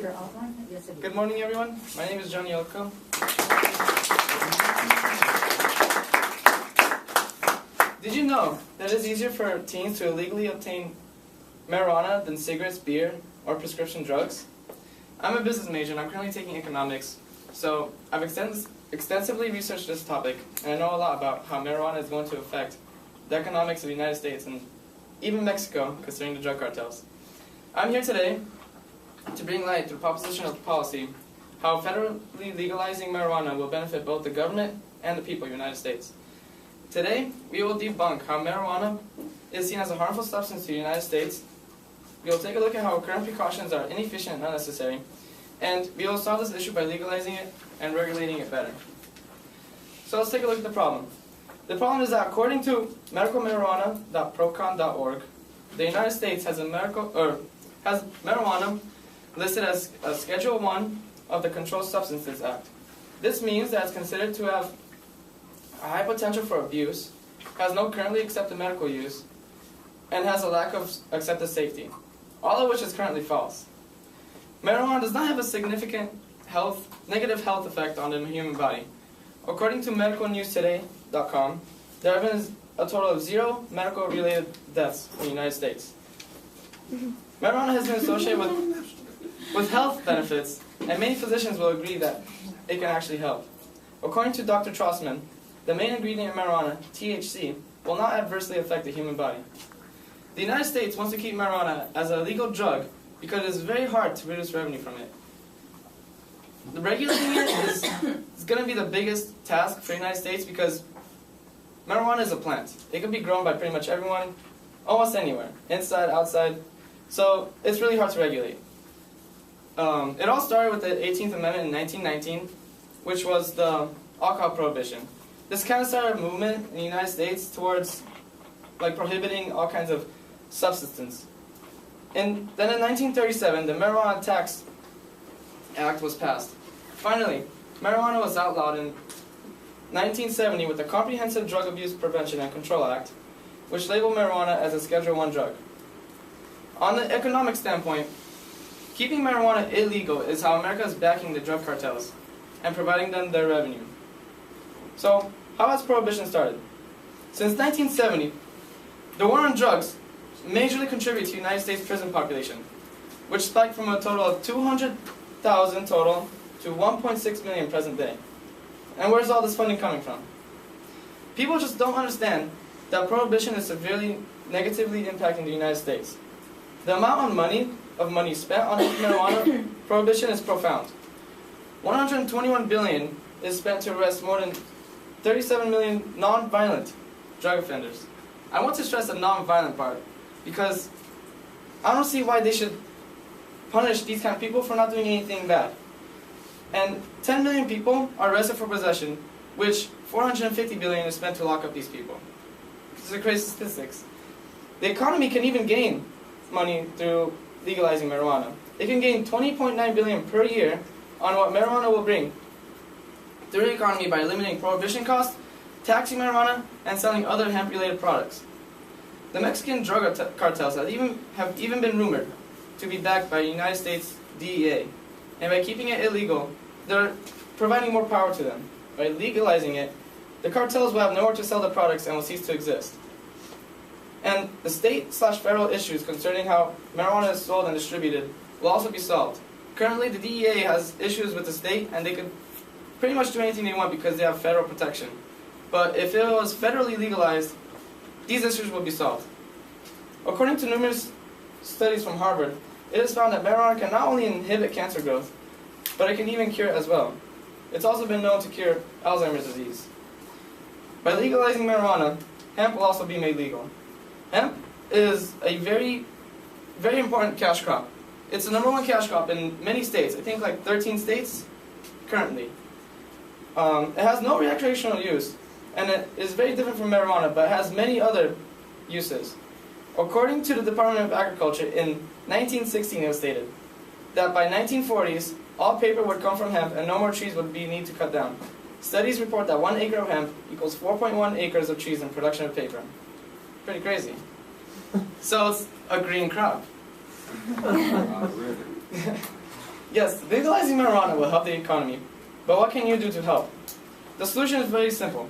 your outline? Yes, it is. Good morning, everyone. My name is Johnny Yoko. Did you know that it is easier for teens to illegally obtain marijuana than cigarettes, beer, or prescription drugs? I'm a business major and I'm currently taking economics, so I've extensively researched this topic, and I know a lot about how marijuana is going to affect the economics of the United States and even Mexico, considering the drug cartels. I'm here today to bring light to the proposition of policy, how federally legalizing marijuana will benefit both the government and the people of the United States. Today, we will debunk how marijuana is seen as a harmful substance to the United States. We will take a look at how current precautions are inefficient and unnecessary, and we will solve this issue by legalizing it and regulating it better. So let's take a look at the problem. The problem is that according to medicalmarijuana.procon.org, the United States has marijuana listed as a Schedule 1 of the Controlled Substances Act. This means that it's considered to have a high potential for abuse, has no currently accepted medical use, and has a lack of accepted safety, all of which is currently false. Marijuana does not have a significant negative health effect on the human body. According to medicalnewstoday.com, there have been a total of 0 medical-related deaths in the United States. Marijuana has been associated with health benefits, and many physicians will agree that it can actually help. According to Dr. Trossman, the main ingredient in marijuana, THC, will not adversely affect the human body. The United States wants to keep marijuana as a legal drug because it is very hard to produce revenue from it. Regulating it is going to be the biggest task for the United States because marijuana is a plant. It can be grown by pretty much everyone, almost anywhere, inside, outside, so it's really hard to regulate. It all started with the 18th Amendment in 1919, which was the alcohol prohibition. This kind of started a movement in the United States towards prohibiting all kinds of substances. And then in 1937, the Marijuana Tax Act was passed. Finally, marijuana was outlawed in 1970 with the Comprehensive Drug Abuse Prevention and Control Act, which labeled marijuana as a Schedule 1 drug. On the economic standpoint, keeping marijuana illegal is how America is backing the drug cartels and providing them their revenue. So, how has prohibition started? Since 1970, the war on drugs majorly contributed to the United States prison population, which spiked from a total of 200,000 total to 1.6 million present day. And where's all this funding coming from? People just don't understand that prohibition is severely negatively impacting the United States. The amount of money spent on marijuana prohibition is profound. 121 billion is spent to arrest more than 37 million non-violent drug offenders. I want to stress the non-violent part because I don't see why they should punish these kind of people for not doing anything bad. And 10 million people are arrested for possession, which 450 billion is spent to lock up these people. These are crazy statistics. The economy can even gain money through legalizing marijuana. It can gain 20.9 billion per year on what marijuana will bring through the economy by eliminating prohibition costs, taxing marijuana, and selling other hemp-related products. The Mexican drug cartels have even been rumored to be backed by the United States DEA, and by keeping it illegal, they're providing more power to them. By legalizing it, the cartels will have nowhere to sell the products and will cease to exist. And the state/federal issues concerning how marijuana is sold and distributed will also be solved. Currently, the DEA has issues with the state, and they could pretty much do anything they want because they have federal protection. But if it was federally legalized, these issues will be solved. According to numerous studies from Harvard, it is found that marijuana can not only inhibit cancer growth, but it can even cure it as well. It's also been known to cure Alzheimer's disease. By legalizing marijuana, hemp will also be made legal. Hemp is a very, very important cash crop. It's the #1 cash crop in many states, I think like 13 states currently. It has no recreational use, and it is very different from marijuana, but it has many other uses. According to the Department of Agriculture, in 1916 it was stated that by 1940s, all paper would come from hemp and no more trees would be need to cut down. Studies report that 1 acre of hemp equals 4.1 acres of trees in production of paper. Pretty crazy. So it's a green crop. Yes, legalizing marijuana will help the economy, but what can you do to help? The solution is very simple.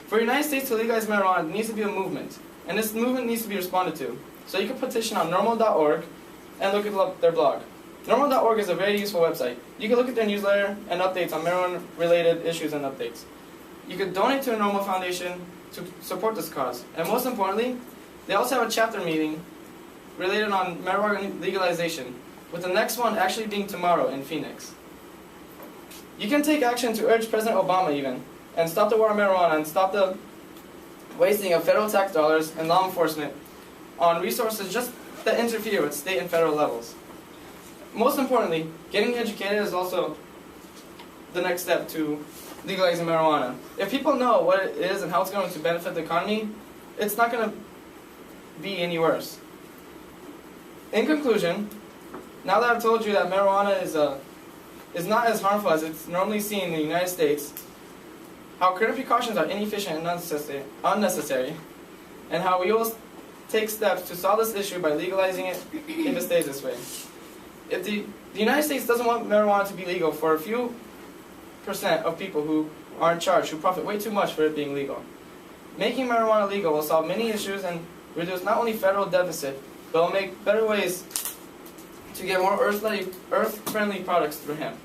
For the United States to legalize marijuana, there needs to be a movement, and this movement needs to be responded to. So you can petition on normal.org and look at their blog. Normal.org is a very useful website. You can look at their newsletter and updates on marijuana-related issues and updates. You can donate to a Normal Foundation to support this cause. And most importantly, they also have a chapter meeting related on marijuana legalization, with the next one actually being tomorrow in Phoenix. You can take action to urge President Obama even, and stop the war on marijuana and stop the wasting of federal tax dollars and law enforcement on resources just that interfere with state and federal levels. Most importantly, getting educated is also the next step to legalizing marijuana. If people know what it is and how it's going to benefit the economy, it's not going to be any worse. In conclusion, now that I've told you that marijuana is not as harmful as it's normally seen in the United States, how current precautions are inefficient and unnecessary, and how we will take steps to solve this issue by legalizing it if it stays this way. If the United States doesn't want marijuana to be legal for a few % of people who are in charge, who profit way too much for it being legal. Making marijuana legal will solve many issues and reduce not only federal deficit, but will make better ways to get more earth-friendly products through hemp.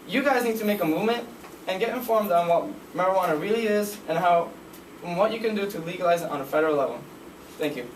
You guys need to make a movement and get informed on what marijuana really is and what you can do to legalize it on a federal level. Thank you.